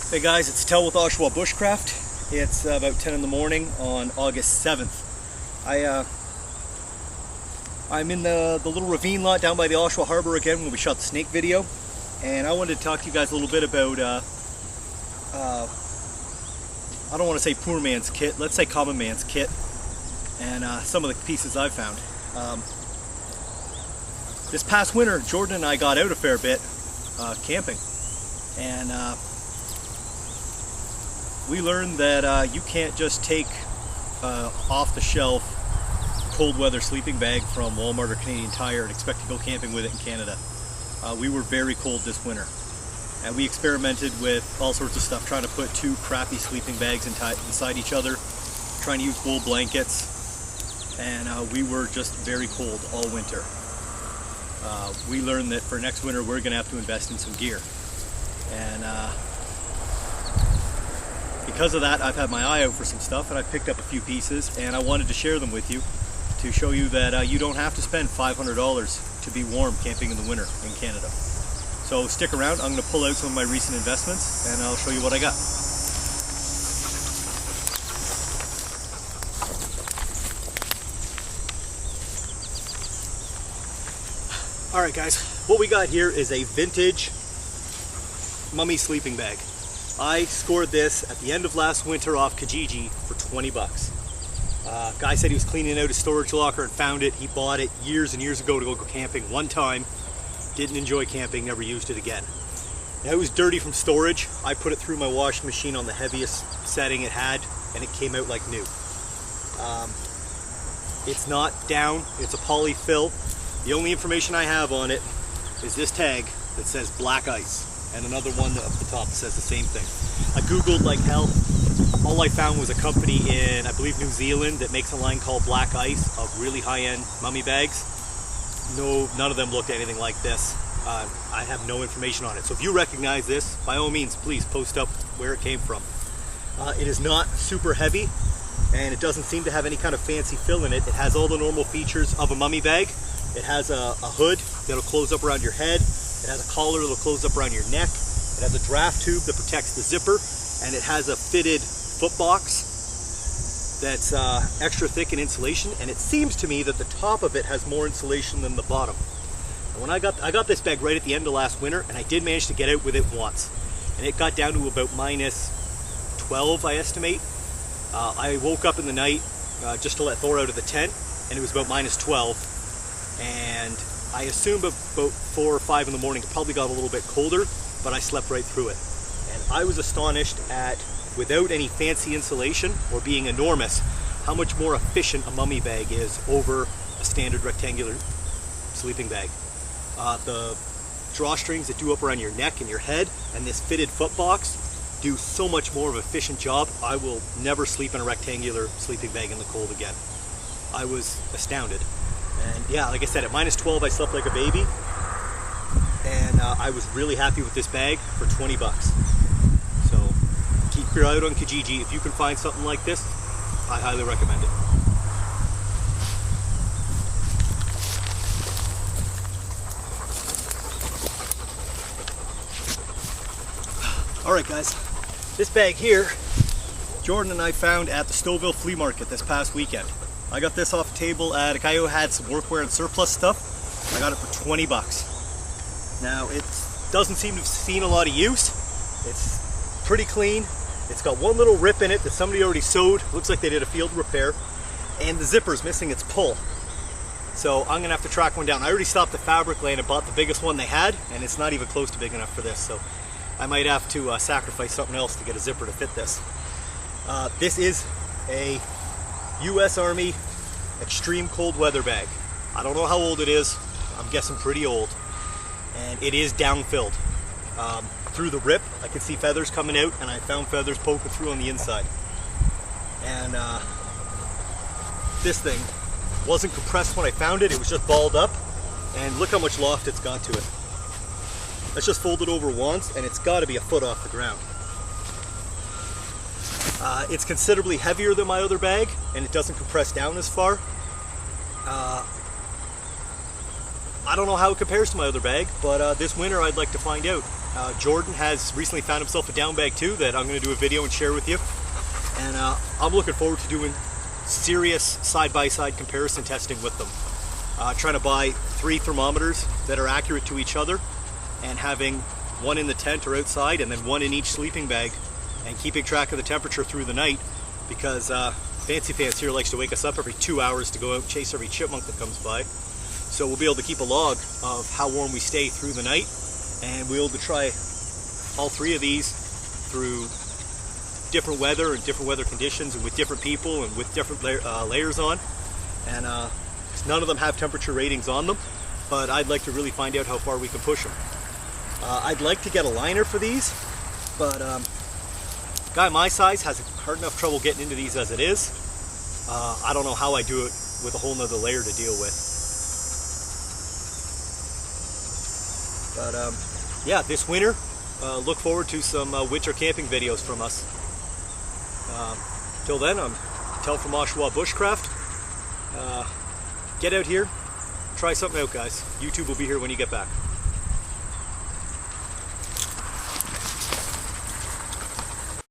Hey guys, it's Tel with Oshawa Bushcraft. It's about 10 in the morning on August 7th. I'm in the little ravine lot down by the Oshawa Harbor again when we shot the snake video. And I wanted to talk to you guys a little bit about, I don't want to say poor man's kit, let's say common man's kit. And some of the pieces I've found. This past winter, Jordan and I got out a fair bit camping. And we learned that you can't just take off-the-shelf cold weather sleeping bag from Walmart or Canadian Tire and expect to go camping with it in Canada. We were very cold this winter, and we experimented with all sorts of stuff, trying to put two crappy sleeping bags inside each other, trying to use wool blankets, and we were just very cold all winter. We learned that for next winter we're going to have to invest in some gear, and because of that, I've had my eye out for some stuff, and I picked up a few pieces, and I wanted to share them with you to show you that you don't have to spend $500 to be warm camping in the winter in Canada. So stick around, I'm going to pull out some of my recent investments, and I'll show you what I got. Alright guys, what we got here is a vintage mummy sleeping bag. I scored this at the end of last winter off Kijiji for 20 bucks. Guy said he was cleaning out his storage locker and found it. He bought it years and years ago to go camping one time. Didn't enjoy camping, never used it again. Now it was dirty from storage. I put it through my washing machine on the heaviest setting it had, and it came out like new. It's not down, it's a polyfill. The only information I have on it is this tag that says black ice, and another one up the top that says the same thing. I googled like hell. All I found was a company in, I believe, New Zealand that makes a line called Black Ice of really high-end mummy bags. No, none of them looked anything like this. I have no information on it. So if you recognize this, by all means, please post up where it came from. It is not super heavy, and it doesn't seem to have any kind of fancy fill in it. It has all the normal features of a mummy bag. It has a hood that'll close up around your head. It has a collar that'll close up around your neck. It has a draft tube that protects the zipper, and it has a fitted foot box that's extra thick in insulation, and it seems to me that the top of it has more insulation than the bottom. And when I got this bag right at the end of last winter, and I did manage to get out with it once, and it got down to about minus 12, I estimate. I woke up in the night just to let Thor out of the tent, and it was about minus 12, and I assumed about 4 or 5 in the morning it probably got a little bit colder, but I slept right through it. And I was astonished at, without any fancy insulation or being enormous, how much more efficient a mummy bag is over a standard rectangular sleeping bag. The drawstrings that do up around your neck and your head and this fitted foot box do so much more of an efficient job. I will never sleep in a rectangular sleeping bag in the cold again. I was astounded. And yeah, like I said, at minus 12 I slept like a baby, and I was really happy with this bag for 20 bucks. So keep your eye out on Kijiji. If you can find something like this, I highly recommend it. Alright guys, this bag here, Jordan and I found at the Stouffville Flea Market this past weekend. I got this off the table at a guy who had some workwear and surplus stuff. I got it for 20 bucks. Now, it doesn't seem to have seen a lot of use. It's pretty clean. It's got one little rip in it that somebody already sewed. Looks like they did a field repair. And the zipper's missing its pull. So I'm gonna have to track one down. I already stopped the fabric lane and bought the biggest one they had, and it's not even close to big enough for this. So I might have to sacrifice something else to get a zipper to fit this. This is a U.S. Army extreme cold weather bag. I don't know how old it is. I'm guessing pretty old. And it is down-filled. Through the rip, I can see feathers coming out, and I found feathers poking through on the inside. And this thing wasn't compressed when I found it. It was just balled up, and look how much loft it's got to it. Let's just fold it over once, and it's got to be a foot off the ground. It's considerably heavier than my other bag, and it doesn't compress down as far. I don't know how it compares to my other bag, but this winter I'd like to find out. Jordan has recently found himself a down bag too that I'm going to do a video and share with you. And I'm looking forward to doing serious side-by-side comparison testing with them. Trying to buy 3 thermometers that are accurate to each other and having one in the tent or outside and then one in each sleeping bag and keeping track of the temperature through the night, because Fancy Pants here likes to wake us up every 2 hours to go out and chase every chipmunk that comes by. So we'll be able to keep a log of how warm we stay through the night, and we'll be able to try all 3 of these through different weather and different weather conditions and with different people and with different layers on. And none of them have temperature ratings on them, but I'd like to really find out how far we can push them. I'd like to get a liner for these, but a guy my size has hard enough trouble getting into these as it is. I don't know how I do it with a whole nother layer to deal with. But yeah, this winter, look forward to some winter camping videos from us. Till then, I'm Tel from Oshawa Bushcraft. Get out here, try something out, guys. YouTube will be here when you get back.